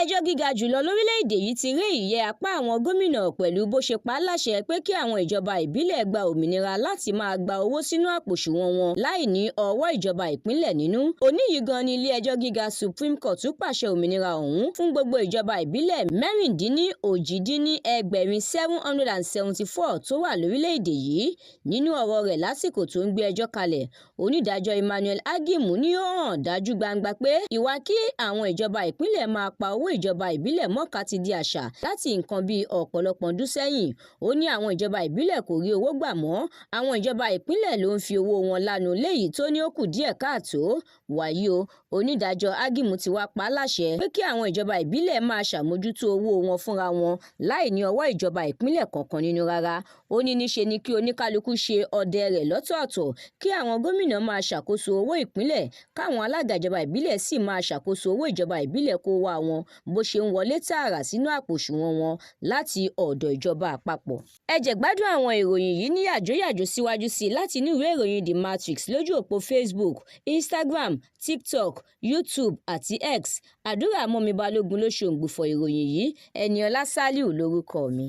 Ilé-ẹjọ́ gíga jùlọ lórílẹ̀-èdè yìí ti ré ìyẹ́ apá àwọn gómìnà pẹ̀lú bó ṣe pa á láṣẹ pé kí àwọn ìjọba ìbílẹ̀ gba òmìnira láti máa gba owó sínú àpòṣùwọ̀n wọn láì ní ọwọ́ ìjọba ìpínlẹ̀ nínú. Òní yìí gan ni Ilé-ẹjọ́ gíga Supreme Court pàṣẹ òmìnira ọ̀hún fún gbogbo ìjọba ìbílẹ̀ 16,774 tó wà lórílẹ̀-èdè yìí. Nínú ọ̀rọ̀ rẹ̀ lásìkò tó ń gbé ẹjọ́ kalẹ̀, onídàájọ́ Emmanuel Agimu ní ó hàn dájú gbangba pé ìwà kí àwọn ìjọba ìpínlẹ̀ máa pa owó ìjọba ìbílẹ̀ mọ́ka ti di àṣà láti nǹkan bíi ọ̀pọ̀lọpọ̀ ọdún sẹ́yìn. Ó ní àwọn ìjọba ìbílẹ̀ kò rí owó gbà mọ́, àwọn ìjọba ìpínlẹ̀ ló ń fi owó wọn lánu léyìí tó ní ó kù díẹ̀ káàtó. Wàyí o, onídàájọ́ Agimu ti wá pa á láṣẹ pé kí àwọn ìjọba ìbílẹ̀ máa ṣàmójútó owó wọn fúnra wọn láì ní ọwọ́ ìjọba ìpínlẹ̀ kankan nínú rárá. Ó ní níṣe ni kí oníkálukú ṣe ọdẹ rẹ̀ lọ́tọ̀ọ̀tọ̀, kí àwọn gómìnà máa ṣàkóso owó ìpínlẹ̀, káwọn alága ìjọba ìbílẹ̀ sì máa ṣàkóso owó ìjọba ìbílẹ̀ kó wá wọn bó ṣe ń wọlé tààrà sínú àpòṣùwọ̀n wọn láti ọ̀dọ̀ ìjọba àpapọ̀. Ẹ jẹ́ gbádùn àwọn ìròyìn yìí ní yàjóyàjó síwájú sí láti inú ìwé ìròyìn The Matrix lójú òpó Facebook, Instagram, TikTok, YouTube àti X. Àdúrà mọ́mi Balógun ló ṣòǹgbùfọ̀ ìròyìn yìí. Ẹniọlá Sálíù lórúkọ mi.